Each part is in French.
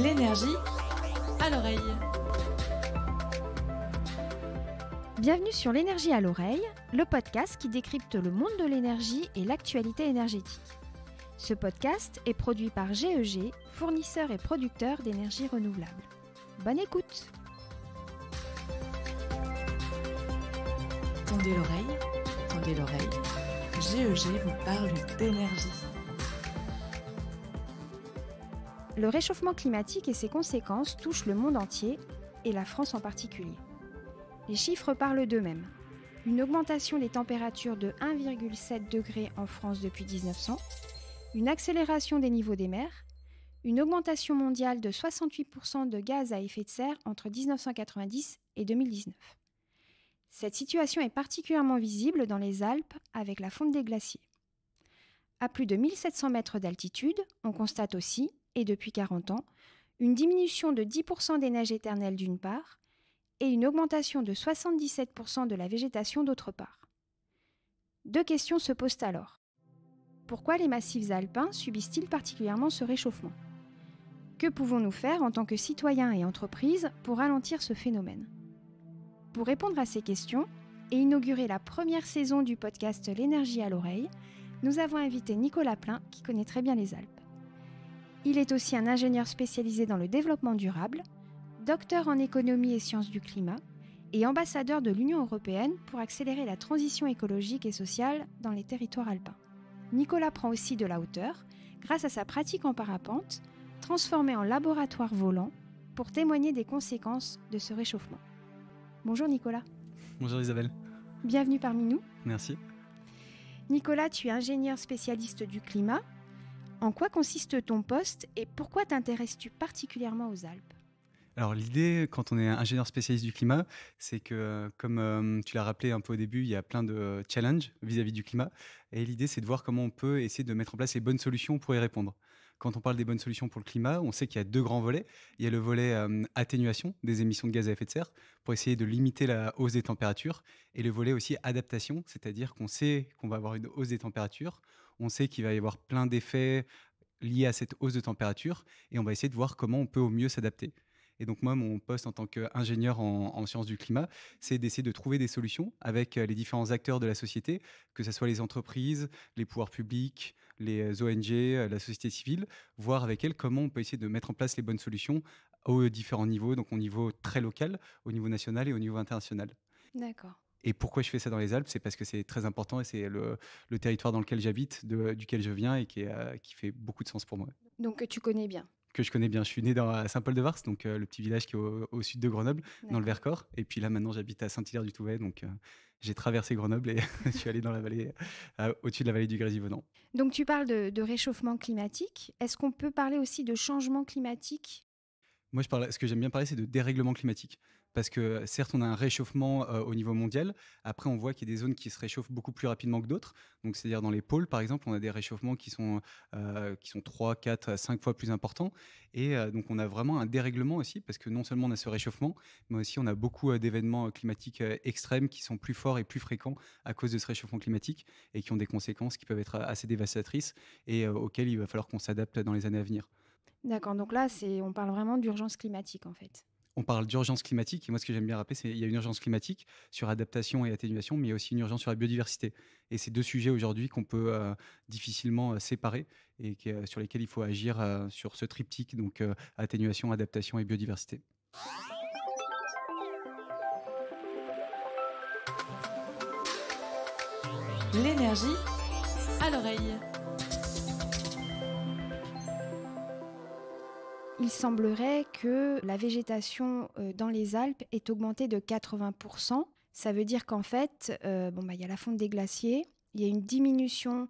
L'énergie à l'oreille. Bienvenue sur l'énergie à l'oreille, le podcast qui décrypte le monde de l'énergie et l'actualité énergétique. Ce podcast est produit par GEG, fournisseur et producteur d'énergie renouvelable. Bonne écoute! Tendez l'oreille. GEG vous parle d'énergie. Le réchauffement climatique et ses conséquences touchent le monde entier, et la France en particulier. Les chiffres parlent d'eux-mêmes. Une augmentation des températures de 1,7 degré en France depuis 1900, une accélération des niveaux des mers, une augmentation mondiale de 68% de gaz à effet de serre entre 1990 et 2019. Cette situation est particulièrement visible dans les Alpes avec la fonte des glaciers. À plus de 1700 mètres d'altitude, on constate aussi, et depuis 40 ans, une diminution de 10% des neiges éternelles d'une part, et une augmentation de 77% de la végétation d'autre part. Deux questions se posent alors. Pourquoi les massifs alpins subissent-ils particulièrement ce réchauffement ? Que pouvons-nous faire en tant que citoyens et entreprises pour ralentir ce phénomène ? Pour répondre à ces questions et inaugurer la première saison du podcast L'énergie à l'oreille, nous avons invité Nicolas Plein qui connaît très bien les Alpes. Il est aussi un ingénieur spécialisé dans le développement durable, docteur en économie et sciences du climat et ambassadeur de l'Union européenne pour accélérer la transition écologique et sociale dans les territoires alpins. Nicolas prend aussi de la hauteur grâce à sa pratique en parapente, transformée en laboratoire volant pour témoigner des conséquences de ce réchauffement. Bonjour Nicolas. Bonjour Isabelle. Bienvenue parmi nous. Merci. Nicolas, tu es ingénieur spécialiste du climat. En quoi consiste ton poste et pourquoi t'intéresses-tu particulièrement aux Alpes ? Alors l'idée, quand on est ingénieur spécialiste du climat, c'est que, comme tu l'as rappelé un peu au début, il y a plein de challenges vis-à-vis du climat. Et l'idée, c'est de voir comment on peut essayer de mettre en place les bonnes solutions pour y répondre. Quand on parle des bonnes solutions pour le climat, on sait qu'il y a deux grands volets. Il y a le volet atténuation des émissions de gaz à effet de serre pour essayer de limiter la hausse des températures. Et le volet aussi adaptation, c'est-à-dire qu'on sait qu'on va avoir une hausse des températures. On sait qu'il va y avoir plein d'effets liés à cette hausse de température. Et on va essayer de voir comment on peut au mieux s'adapter. Et donc moi, mon poste en tant qu'ingénieur en sciences du climat, c'est d'essayer de trouver des solutions avec les différents acteurs de la société, que ce soit les entreprises, les pouvoirs publics, les ONG, la société civile, voir avec elles comment on peut essayer de mettre en place les bonnes solutions aux différents niveaux, donc au niveau très local, au niveau national et au niveau international. D'accord. Et pourquoi je fais ça dans les Alpes ? C'est parce que c'est très important et c'est le territoire dans lequel j'habite, duquel je viens et qui fait beaucoup de sens pour moi. Donc tu connais bien. Que je connais bien. Je suis né à Saint-Paul-de-Vars, donc le petit village qui est au sud de Grenoble, dans le Vercors. Et puis là, maintenant, j'habite à Saint-Hilaire-du-Touvet. Donc j'ai traversé Grenoble et je suis allé dans la vallée, au-dessus de la vallée du Grésivaudan. Donc tu parles de réchauffement climatique. Est-ce qu'on peut parler aussi de changement climatique ? Moi, ce que j'aime bien parler, c'est de dérèglement climatique. Parce que certes, on a un réchauffement au niveau mondial. Après, on voit qu'il y a des zones qui se réchauffent beaucoup plus rapidement que d'autres. Donc, c'est-à-dire dans les pôles, par exemple, on a des réchauffements qui sont 3, 4, 5 fois plus importants. Et donc, on a vraiment un dérèglement aussi, parce que non seulement on a ce réchauffement, mais aussi on a beaucoup d'événements climatiques extrêmes qui sont plus forts et plus fréquents à cause de ce réchauffement climatique et qui ont des conséquences qui peuvent être assez dévastatrices et auxquelles il va falloir qu'on s'adapte dans les années à venir. D'accord, donc là, on parle vraiment d'urgence climatique en fait. On parle d'urgence climatique, et moi ce que j'aime bien rappeler, c'est qu'il y a une urgence climatique sur adaptation et atténuation, mais il y a aussi une urgence sur la biodiversité. Et c'est deux sujets aujourd'hui qu'on peut difficilement séparer et sur lesquels il faut agir sur ce triptyque, donc atténuation, adaptation et biodiversité. L'énergie à l'oreille. Il semblerait que la végétation dans les Alpes est augmentée de 80%. Ça veut dire qu'en fait, il y a la fonte des glaciers, il y a une diminution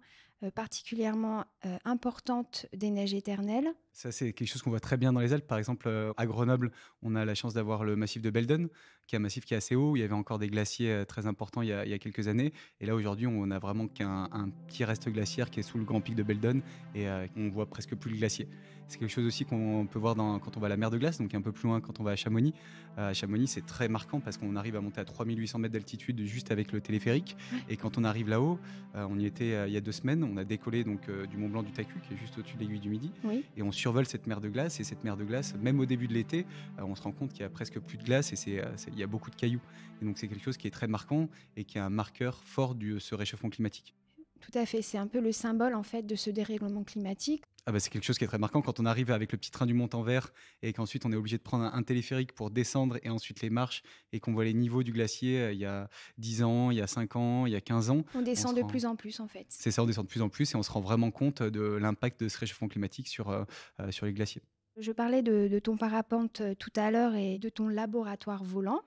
particulièrement importante des neiges éternelles. Ça, c'est quelque chose qu'on voit très bien dans les Alpes. Par exemple, à Grenoble, on a la chance d'avoir le massif de Belledonne, qui est un massif qui est assez haut, où il y avait encore des glaciers très importants il y a quelques années. Et là, aujourd'hui, on a vraiment qu'un petit reste glaciaire qui est sous le grand pic de Beldon et on voit presque plus le glacier. C'est quelque chose aussi qu'on peut voir quand on va à la mer de glace, donc un peu plus loin quand on va à Chamonix. À Chamonix, c'est très marquant parce qu'on arrive à monter à 3800 mètres d'altitude juste avec le téléphérique. Et quand on arrive là-haut, on y était il y a 2 semaines, on a décollé donc, du Mont Blanc du Tacu, qui est juste au-dessus de l'aiguille du Midi. Oui. Et on survole cette mer de glace. Et cette mer de glace, même au début de l'été, on se rend compte qu'il y a presque plus de glace et il y a beaucoup de cailloux. Et donc c'est quelque chose qui est très marquant et qui est un marqueur fort de ce réchauffement climatique. Tout à fait, c'est un peu le symbole en fait de ce dérèglement climatique. Ah bah, c'est quelque chose qui est très marquant quand on arrive avec le petit train du Montanvert et qu'ensuite on est obligé de prendre un téléphérique pour descendre et ensuite les marches et qu'on voit les niveaux du glacier il y a 10 ans, il y a 5 ans, il y a 15 ans. On On descend se de rend... plus en plus en fait. C'est ça, on descend de plus en plus et on se rend vraiment compte de l'impact de ce réchauffement climatique sur les glaciers. Je parlais de ton parapente tout à l'heure et de ton laboratoire volant,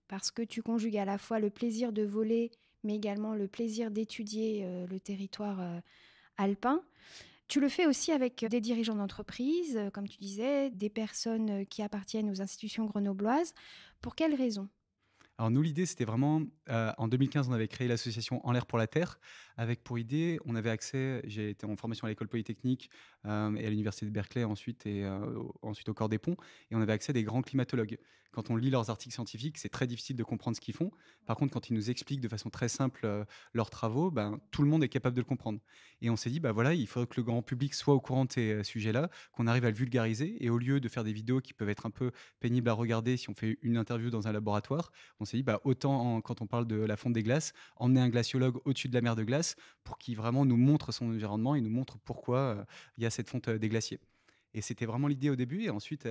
parce que tu conjugues à la fois le plaisir de voler, mais également le plaisir d'étudier le territoire alpin. Tu le fais aussi avec des dirigeants d'entreprise, comme tu disais, des personnes qui appartiennent aux institutions grenobloises. Pour quelles raisons? Alors nous, l'idée, c'était vraiment, en 2015, on avait créé l'association En l'air pour la Terre, avec pour idée, on avait accès, j'ai été en formation à l'école polytechnique et à l'université de Berkeley ensuite, et ensuite au Corps des Ponts, et on avait accès à des grands climatologues. Quand on lit leurs articles scientifiques, c'est très difficile de comprendre ce qu'ils font. Par contre, quand ils nous expliquent de façon très simple leurs travaux, ben, tout le monde est capable de le comprendre. Et on s'est dit, bah voilà, il faudrait que le grand public soit au courant de ces sujets-là, qu'on arrive à le vulgariser, et au lieu de faire des vidéos qui peuvent être un peu pénibles à regarder si on fait une interview dans un laboratoire, on s'est dit, bah, autant, quand on parle de la fonte des glaces, emmener un glaciologue au-dessus de la mer de glace pour qu'il vraiment nous montre son environnement et nous montre pourquoi il y a cette fonte des glaciers. Et c'était vraiment l'idée au début. Et ensuite,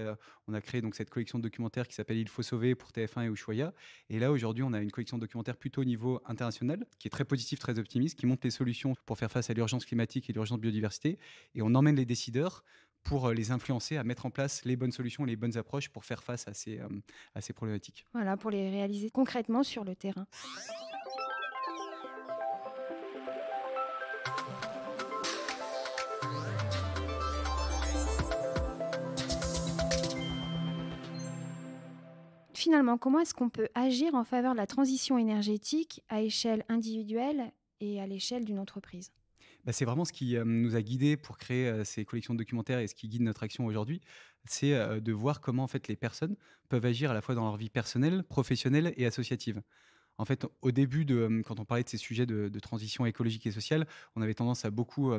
on a créé donc cette collection de documentaires qui s'appelle Il faut sauver pour TF1 et Ushuaïa. Et là, aujourd'hui, on a une collection de documentaires plutôt au niveau international, qui est très positive, très optimiste, qui montre les solutions pour faire face à l'urgence climatique et l'urgence biodiversité. Et on emmène les décideurs pour les influencer à mettre en place les bonnes solutions, les bonnes approches pour faire face à ces problématiques. Voilà, pour les réaliser concrètement sur le terrain. Finalement, comment est-ce qu'on peut agir en faveur de la transition énergétique à échelle individuelle et à l'échelle d'une entreprise? Bah, c'est vraiment ce qui nous a guidés pour créer ces collections de documentaires et ce qui guide notre action aujourd'hui, c'est de voir comment en fait les personnes peuvent agir à la fois dans leur vie personnelle, professionnelle et associative. En fait, au début, quand on parlait de ces sujets de transition écologique et sociale, on avait tendance à beaucoup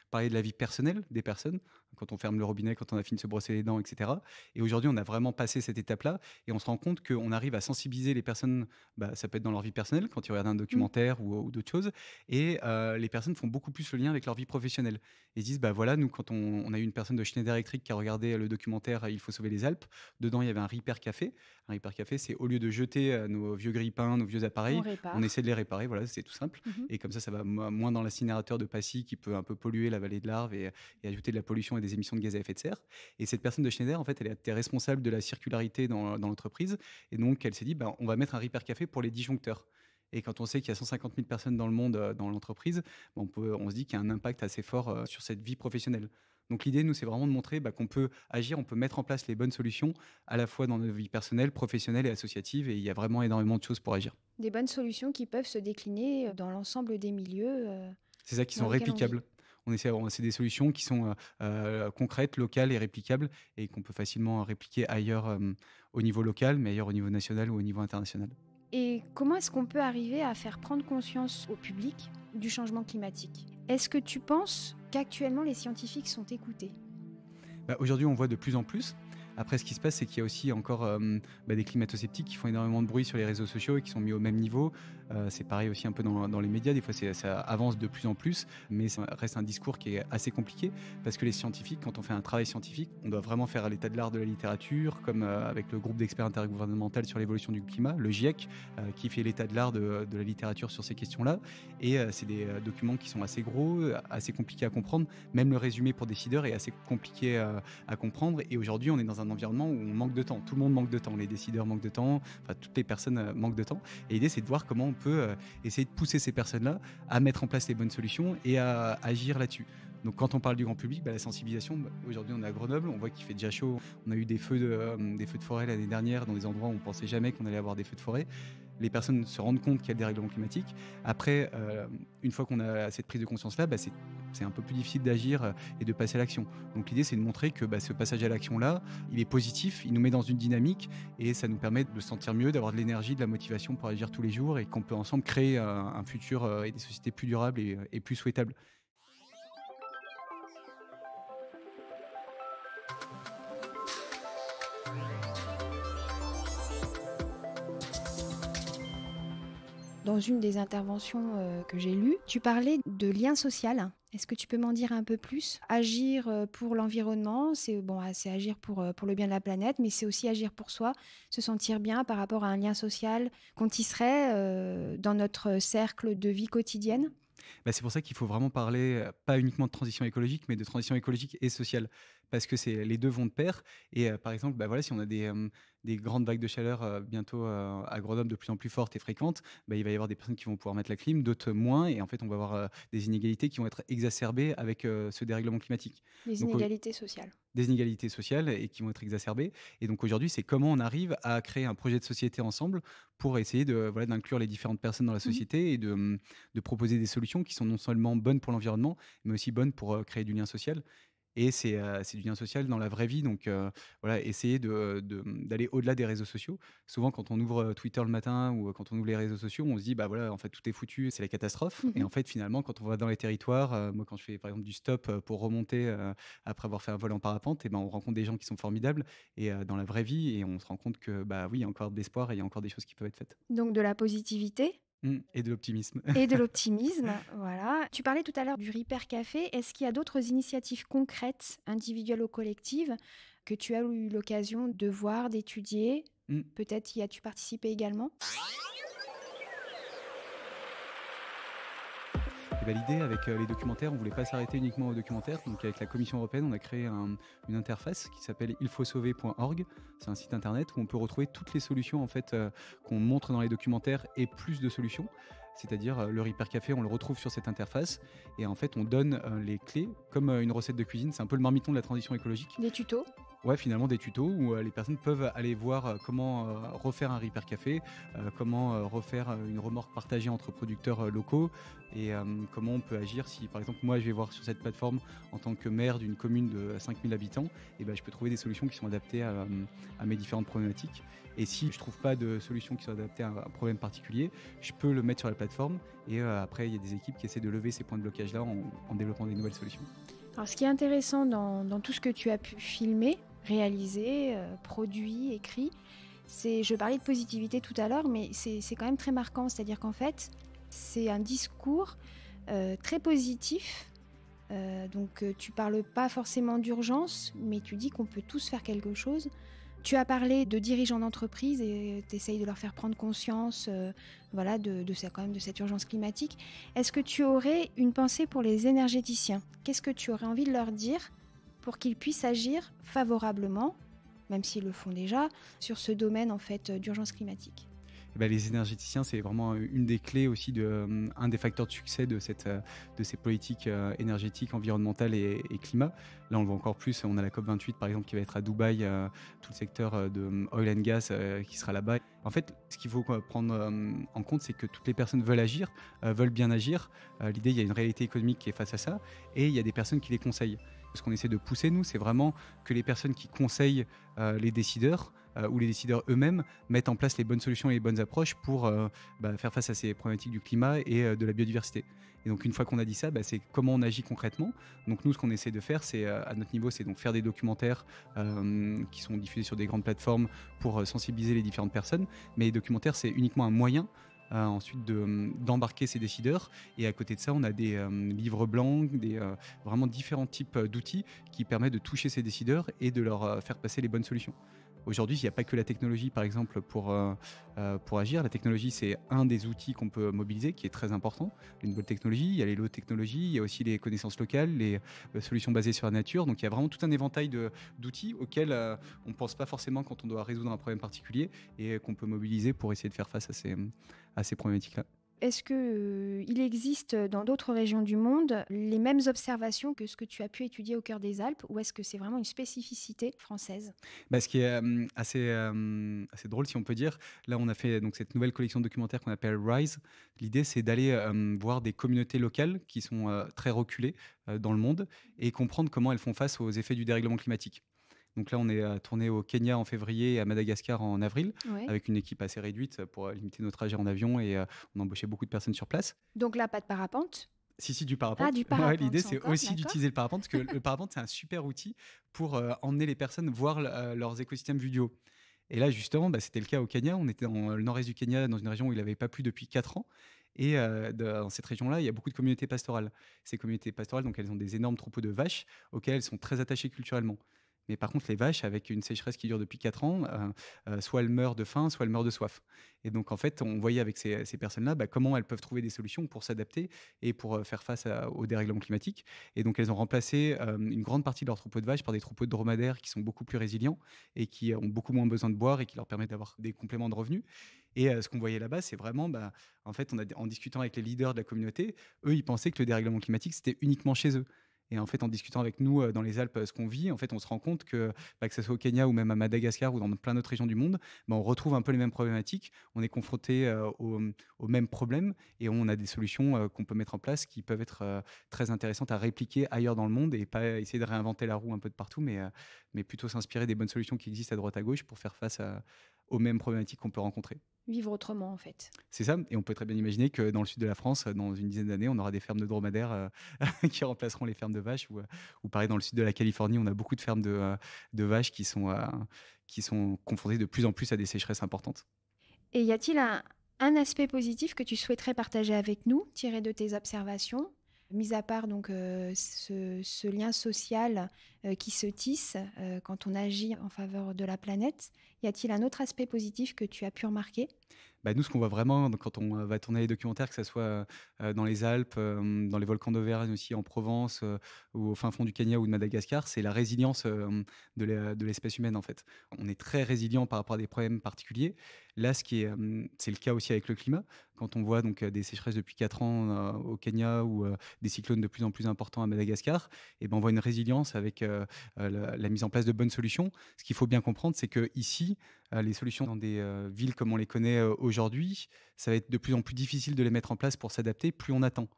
parler de la vie personnelle des personnes, quand on ferme le robinet, quand on a fini de se brosser les dents, etc. Et aujourd'hui, on a vraiment passé cette étape-là et on se rend compte qu'on arrive à sensibiliser les personnes, bah, ça peut être dans leur vie personnelle, quand ils regardent un Mmh. documentaire ou d'autres choses, et les personnes font beaucoup plus le lien avec leur vie professionnelle. Ils se disent, bah voilà, nous, quand on a eu une personne de Schneider Electric qui a regardé le documentaire Il faut sauver les Alpes, dedans, il y avait un Repair Café. Un Repair Café, c'est au lieu de jeter nos vieux grille-pains, nos vieux appareils, On on répare. essaie de les réparer, voilà, c'est tout simple. Mmh. Et comme ça va moins dans l'incinérateur de Passy qui peut un peu polluer la vallée de l'Arve et ajouter de la pollution et des émissions de gaz à effet de serre. Et cette personne de Schneider, en fait, elle était responsable de la circularité dans l'entreprise. Et donc, elle s'est dit, bah, on va mettre un Repair Café pour les disjoncteurs. Et quand on sait qu'il y a 150 000 personnes dans le monde, dans l'entreprise, bah, on se dit qu'il y a un impact assez fort sur cette vie professionnelle. Donc l'idée, nous, c'est vraiment de montrer bah, qu'on peut agir, on peut mettre en place les bonnes solutions, à la fois dans notre vie personnelle, professionnelle et associative. Et il y a vraiment énormément de choses pour agir. Des bonnes solutions qui peuvent se décliner dans l'ensemble des milieux C'est ça, qui dans sont lesquels on vit. réplicables. C'est des solutions qui sont concrètes, locales et réplicables et qu'on peut facilement répliquer ailleurs au niveau local, mais ailleurs au niveau national ou au niveau international. Et comment est-ce qu'on peut arriver à faire prendre conscience au public du changement climatique? Est-ce que tu penses qu'actuellement les scientifiques sont écoutés? Bah, aujourd'hui, on voit de plus en plus. Après, ce qui se passe, c'est qu'il y a aussi encore des climato-sceptiques qui font énormément de bruit sur les réseaux sociaux et qui sont mis au même niveau. C'est pareil aussi un peu dans les médias. Des fois, ça avance de plus en plus, mais ça reste un discours qui est assez compliqué parce que les scientifiques, quand on fait un travail scientifique, on doit vraiment faire l'état de l'art de la littérature, comme avec le groupe d'experts intergouvernemental sur l'évolution du climat, le GIEC, qui fait l'état de l'art de la littérature sur ces questions-là. Et c'est des documents qui sont assez gros, assez compliqués à comprendre. Même le résumé pour décideurs est assez compliqué à comprendre. Et aujourd'hui, on est dans un un environnement où on manque de temps. Tout le monde manque de temps, les décideurs manquent de temps, enfin toutes les personnes manquent de temps. Et l'idée, c'est de voir comment on peut essayer de pousser ces personnes-là à mettre en place les bonnes solutions et à agir là-dessus. Donc quand on parle du grand public, la sensibilisation, aujourd'hui on est à Grenoble, on voit qu'il fait déjà chaud, on a eu des feux de forêt l'année dernière dans des endroits où on ne pensait jamais qu'on allait avoir des feux de forêt. Les personnes se rendent compte qu'il y a le dérèglement climatique. Après, une fois qu'on a cette prise de conscience-là, c'est un peu plus difficile d'agir et de passer à l'action. Donc l'idée, c'est de montrer que ce passage à l'action-là, il est positif, il nous met dans une dynamique et ça nous permet de se sentir mieux, d'avoir de l'énergie, de la motivation pour agir tous les jours et qu'on peut ensemble créer un futur et des sociétés plus durables et plus souhaitables. Dans une des interventions que j'ai lues, tu parlais de lien social. Est-ce que tu peux m'en dire un peu plus? Agir pour l'environnement, c'est agir pour le bien de la planète, mais c'est aussi agir pour soi, se sentir bien par rapport à un lien social qu'on tisserait dans notre cercle de vie quotidienne. C'est pour ça qu'il faut vraiment parler, pas uniquement de transition écologique, mais de transition écologique et sociale. Parce que les 2 vont de pair et par exemple, voilà, si on a des grandes vagues de chaleur, bientôt, à Grenoble de plus en plus fortes et fréquentes, il va y avoir des personnes qui vont pouvoir mettre la clim, d'autres moins et en fait, on va avoir, des inégalités qui vont être exacerbées avec, ce dérèglement climatique. Les Donc inégalités sociales. des inégalités sociales et qui vont être exacerbées. Et donc aujourd'hui, c'est comment on arrive à créer un projet de société ensemble pour essayer voilà, d'inclure les différentes personnes dans la Mhm. société et de proposer des solutions qui sont non seulement bonnes pour l'environnement, mais aussi bonnes pour créer du lien social. Et c'est du lien social dans la vraie vie, donc voilà, essayer d'aller au-delà des réseaux sociaux. Souvent, quand on ouvre Twitter le matin ou quand on ouvre les réseaux sociaux, on se dit: voilà, en fait, tout est foutu, c'est la catastrophe. Et Mhm. en fait, finalement, quand on va dans les territoires, moi, quand je fais, par exemple, du stop pour remonter après avoir fait un vol en parapente, on rencontre des gens qui sont formidables et dans la vraie vie et on se rend compte que, oui, il y a encore de l'espoir et il y a encore des choses qui peuvent être faites. Donc de la positivité. Et de l'optimisme. Et de l'optimisme, voilà. Tu parlais tout à l'heure du Repair Café. Est-ce qu'il y a d'autres initiatives concrètes, individuelles ou collectives, que tu as eu l'occasion de voir, d'étudier? Mmh. Peut-être y as-tu participé également? L'idée avec les documentaires, on voulait pas s'arrêter uniquement aux documentaires. Donc avec la Commission européenne, on a créé une interface qui s'appelle ilfautsauver.org. C'est un site internet où on peut retrouver toutes les solutions en fait, qu'on montre dans les documentaires et plus de solutions. C'est-à-dire le Repair Café, on le retrouve sur cette interface et en fait on donne les clés comme une recette de cuisine. C'est un peu le marmiton de la transition écologique. Des tutos? Ouais, finalement des tutos où les personnes peuvent aller voir comment refaire un Repair Café, comment refaire une remorque partagée entre producteurs locaux et comment on peut agir si, par exemple, moi je vais voir sur cette plateforme en tant que maire d'une commune de 5000 habitants, et je peux trouver des solutions qui sont adaptées à mes différentes problématiques. Et si je trouve pas de solutions qui sont adaptées à un problème particulier, je peux le mettre sur la plateforme et après il y a des équipes qui essaient de lever ces points de blocage-là en développant des nouvelles solutions. Alors, ce qui est intéressant dans tout ce que tu as pu filmer, réaliser, produit, écrit, je parlais de positivité tout à l'heure, mais c'est quand même très marquant. C'est-à-dire qu'en fait, c'est un discours très positif. Donc, tu parles pas forcément d'urgence, mais tu dis qu'on peut tous faire quelque chose. Tu as parlé de dirigeants d'entreprise et tu essayes de leur faire prendre conscience voilà, quand même de cette urgence climatique. Est-ce que tu aurais une pensée pour les énergéticiens? Qu'est-ce que tu aurais envie de leur dire pour qu'ils puissent agir favorablement, même s'ils le font déjà, sur ce domaine en fait, d'urgence climatique? Les énergéticiens, c'est vraiment une des clés aussi, un des facteurs de succès de ces politiques énergétiques, environnementales et climat. Là, on le voit encore plus, on a la COP28 par exemple qui va être à Dubaï, tout le secteur de oil and gas qui sera là-bas. En fait, ce qu'il faut prendre en compte, c'est que toutes les personnes veulent agir, veulent bien agir. L'idée, il y a une réalité économique qui est face à ça et il y a des personnes qui les conseillent. Ce qu'on essaie de pousser, nous, c'est vraiment que les personnes qui conseillent les décideurs où les décideurs eux-mêmes mettent en place les bonnes solutions et les bonnes approches pour faire face à ces problématiques du climat et de la biodiversité. Et donc une fois qu'on a dit ça, c'est comment on agit concrètement. Donc nous, ce qu'on essaie de faire, c'est à notre niveau, c'est donc faire des documentaires qui sont diffusés sur des grandes plateformes pour sensibiliser les différentes personnes. Mais les documentaires, c'est uniquement un moyen ensuite d'embarquer ces décideurs. Et à côté de ça, on a des livres blancs, vraiment différents types d'outils qui permettent de toucher ces décideurs et de leur faire passer les bonnes solutions. Aujourd'hui, il n'y a pas que la technologie, par exemple, pour agir. La technologie, c'est un des outils qu'on peut mobiliser, qui est très important. Les nouvelles technologies, il y a les low technologies, il y a aussi les connaissances locales, les solutions basées sur la nature. Donc, il y a vraiment tout un éventail d'outils auxquels on ne pense pas forcément quand on doit résoudre un problème particulier et qu'on peut mobiliser pour essayer de faire face à ces problématiques-là. Est-ce qu'il existe dans d'autres régions du monde les mêmes observations que ce que tu as pu étudier au cœur des Alpes, ou est-ce que c'est vraiment une spécificité française? Ce qui est assez drôle, si on peut dire, là, on a fait donc, cette nouvelle collection de documentaires qu'on appelle Rise. L'idée, c'est d'aller voir des communautés locales qui sont très reculées dans le monde et comprendre comment elles font face aux effets du dérèglement climatique. Donc là, on est tourné au Kenya en février et à Madagascar en avril, Ouais. avec une équipe assez réduite pour limiter nos trajets en avion et on embauchait beaucoup de personnes sur place. Donc là, pas de parapente? Si, du parapente. Ah, du Ouais, parapente l'idée, c'est encore, aussi d'accord. d'utiliser le parapente, parce que le parapente, c'est un super outil pour emmener les personnes voir leurs écosystèmes vus du haut. Et là, justement, c'était le cas au Kenya. On était dans le nord-est du Kenya, dans une région où il n'avait pas plu depuis 4 ans. Et dans cette région-là, il y a beaucoup de communautés pastorales. Ces communautés pastorales, donc, elles ont des énormes troupeaux de vaches auxquels elles sont très attachées culturellement. Mais par contre, les vaches, avec une sécheresse qui dure depuis 4 ans, soit elles meurent de faim, soit elles meurent de soif. Et donc, en fait, on voyait avec ces personnes-là comment elles peuvent trouver des solutions pour s'adapter et pour faire face au dérèglement climatique. Et donc, elles ont remplacé une grande partie de leurs troupeaux de vaches par des troupeaux de dromadaires qui sont beaucoup plus résilients et qui ont beaucoup moins besoin de boire et qui leur permettent d'avoir des compléments de revenus. Et ce qu'on voyait là-bas, c'est vraiment, en fait, en discutant avec les leaders de la communauté, eux, ils pensaient que le dérèglement climatique, c'était uniquement chez eux. Et en fait, en discutant avec nous dans les Alpes, ce qu'on vit, en fait, on se rend compte que ce soit au Kenya ou même à Madagascar ou dans plein d'autres régions du monde, on retrouve un peu les mêmes problématiques. On est confronté aux mêmes problèmes et on a des solutions qu'on peut mettre en place qui peuvent être très intéressantes à répliquer ailleurs dans le monde et pas essayer de réinventer la roue un peu de partout, mais plutôt s'inspirer des bonnes solutions qui existent à droite à gauche pour faire face aux mêmes problématiques qu'on peut rencontrer. Vivre autrement, en fait. C'est ça, et on peut très bien imaginer que dans le sud de la France, dans une dizaine d'années, on aura des fermes de dromadaires qui remplaceront les fermes de vaches. Ou pareil, dans le sud de la Californie, on a beaucoup de fermes de vaches qui sont confrontées de plus en plus à des sécheresses importantes. Et y a-t-il un aspect positif que tu souhaiterais partager avec nous, tiré de tes observations, mis à part donc ce lien social qui se tisse quand on agit en faveur de la planète? Y a-t-il un autre aspect positif que tu as pu remarquer? Nous, ce qu'on voit vraiment quand on va tourner les documentaires, que ce soit dans les Alpes, dans les volcans d'Auvergne aussi, en Provence, ou au fin fond du Kenya ou de Madagascar, c'est la résilience de l'espèce humaine, en fait. On est très résilient par rapport à des problèmes particuliers. Là, c'est le cas aussi avec le climat. Quand on voit donc des sécheresses depuis 4 ans au Kenya ou des cyclones de plus en plus importants à Madagascar, on voit une résilience avec la mise en place de bonnes solutions. Ce qu'il faut bien comprendre, c'est qu'ici, les solutions dans des villes comme on les connaît aujourd'hui, ça va être de plus en plus difficile de les mettre en place pour s'adapter, plus on attend.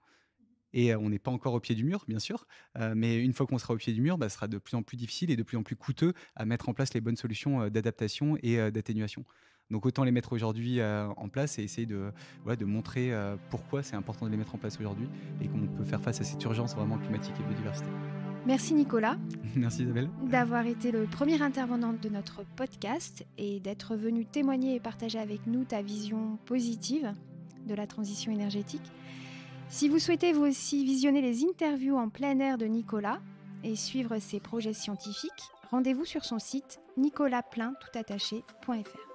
Et on n'est pas encore au pied du mur, bien sûr, mais une fois qu'on sera au pied du mur, ce sera de plus en plus difficile et de plus en plus coûteux à mettre en place les bonnes solutions d'adaptation et d'atténuation. Donc autant les mettre aujourd'hui en place et essayer de montrer pourquoi c'est important de les mettre en place aujourd'hui et comment on peut faire face à cette urgence vraiment climatique et biodiversité. Merci Nicolas. Merci Isabelle. D'avoir été le premier intervenant de notre podcast et d'être venu témoigner et partager avec nous ta vision positive de la transition énergétique. Si vous souhaitez vous aussi visionner les interviews en plein air de Nicolas et suivre ses projets scientifiques, rendez-vous sur son site nicolaspleintoutattaché.fr.